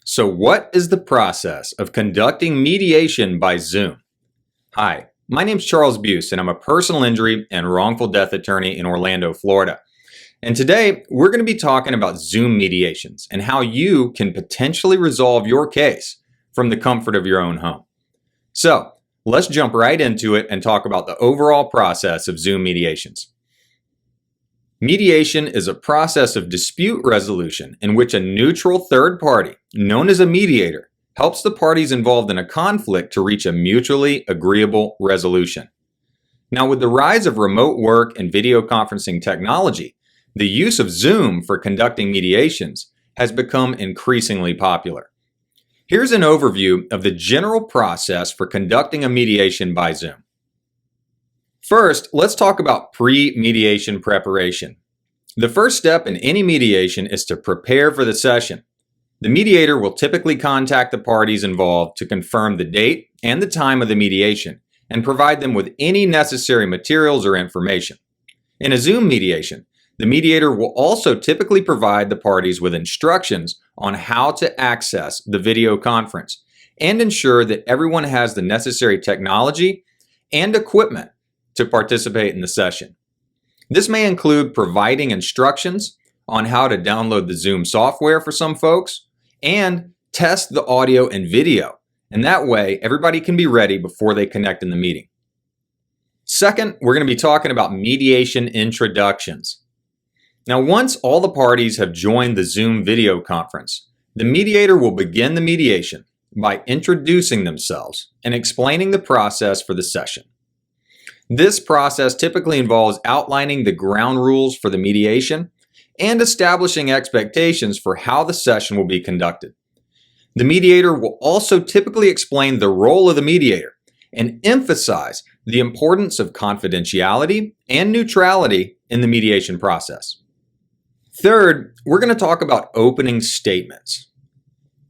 So what is the process of conducting mediation by Zoom? Hi, my name's Charles Buist, and I'm a personal injury and wrongful death attorney in Orlando, Florida. And today, we're going to be talking about Zoom mediations and how you can potentially resolve your case from the comfort of your own home. So, let's jump right into it and talk about the overall process of Zoom mediations. Mediation is a process of dispute resolution in which a neutral third party, known as a mediator, helps the parties involved in a conflict to reach a mutually agreeable resolution. Now, with the rise of remote work and video conferencing technology, the use of Zoom for conducting mediations has become increasingly popular. Here's an overview of the general process for conducting a mediation by Zoom. First, let's talk about pre-mediation preparation. The first step in any mediation is to prepare for the session. The mediator will typically contact the parties involved to confirm the date and the time of the mediation and provide them with any necessary materials or information. In a Zoom mediation, the mediator will also typically provide the parties with instructions on how to access the video conference and ensure that everyone has the necessary technology and equipment to participate in the session. This may include providing instructions on how to download the Zoom software for some folks and test the audio and video. And that way, everybody can be ready before they connect in the meeting. Second, we're going to be talking about mediation introductions. Now, once all the parties have joined the Zoom video conference, the mediator will begin the mediation by introducing themselves and explaining the process for the session. This process typically involves outlining the ground rules for the mediation and establishing expectations for how the session will be conducted. The mediator will also typically explain the role of the mediator and emphasize the importance of confidentiality and neutrality in the mediation process. Third, we're going to talk about opening statements.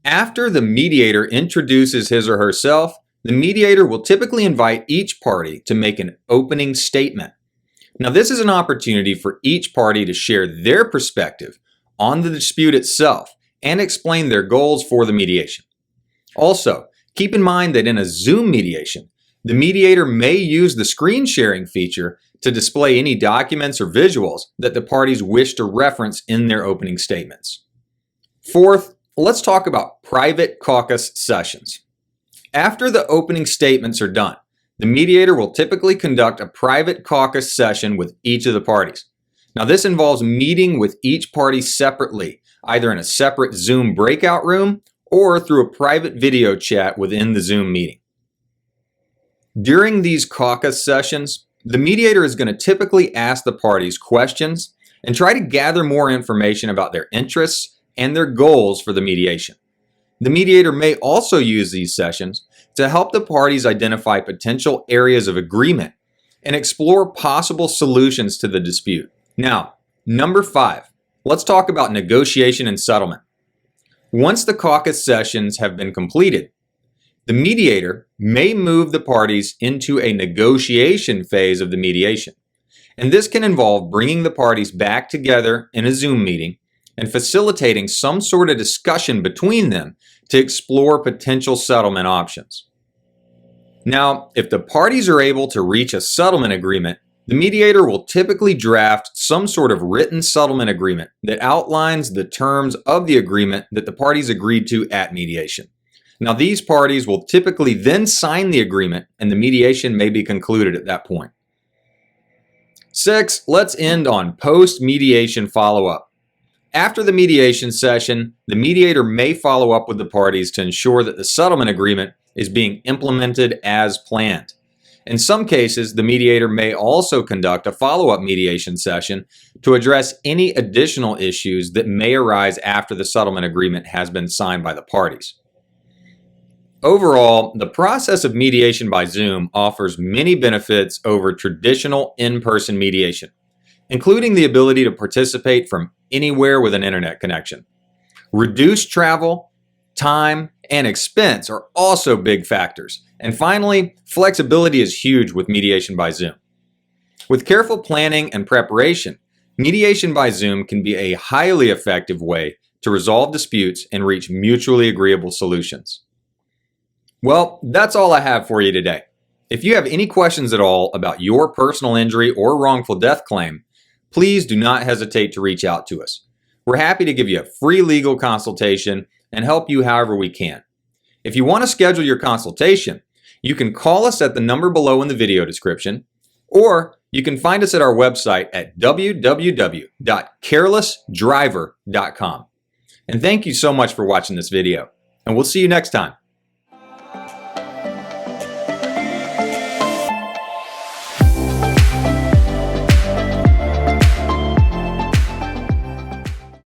After the mediator introduces his or herself, the mediator will typically invite each party to make an opening statement. Now, this is an opportunity for each party to share their perspective on the dispute itself and explain their goals for the mediation. Also, keep in mind that in a Zoom mediation, the mediator may use the screen sharing feature to display any documents or visuals that the parties wish to reference in their opening statements. Fourth, let's talk about private caucus sessions. After the opening statements are done, the mediator will typically conduct a private caucus session with each of the parties. Now, this involves meeting with each party separately, either in a separate Zoom breakout room or through a private video chat within the Zoom meeting. During these caucus sessions, the mediator is going to typically ask the parties questions and try to gather more information about their interests and their goals for the mediation. The mediator may also use these sessions to help the parties identify potential areas of agreement and explore possible solutions to the dispute. Now, number 5, let's talk about negotiation and settlement. Once the caucus sessions have been completed, the mediator may move the parties into a negotiation phase of the mediation. And this can involve bringing the parties back together in a Zoom meeting and facilitating some sort of discussion between them to explore potential settlement options. Now, if the parties are able to reach a settlement agreement, the mediator will typically draft some sort of written settlement agreement that outlines the terms of the agreement that the parties agreed to at mediation. Now, these parties will typically then sign the agreement and the mediation may be concluded at that point. 6, let's end on post-mediation follow-up. After the mediation session, the mediator may follow up with the parties to ensure that the settlement agreement is being implemented as planned. In some cases, the mediator may also conduct a follow-up mediation session to address any additional issues that may arise after the settlement agreement has been signed by the parties. Overall, the process of mediation by Zoom offers many benefits over traditional in-person mediation, including the ability to participate from anywhere with an internet connection. Reduced travel, time, and expense are also big factors. And finally, flexibility is huge with mediation by Zoom. With careful planning and preparation, mediation by Zoom can be a highly effective way to resolve disputes and reach mutually agreeable solutions. Well, that's all I have for you today. If you have any questions at all about your personal injury or wrongful death claim, please do not hesitate to reach out to us. We're happy to give you a free legal consultation and help you however we can. If you want to schedule your consultation, you can call us at the number below in the video description, or you can find us at our website at www.carelessdriver.com. And thank you so much for watching this video, and we'll see you next time.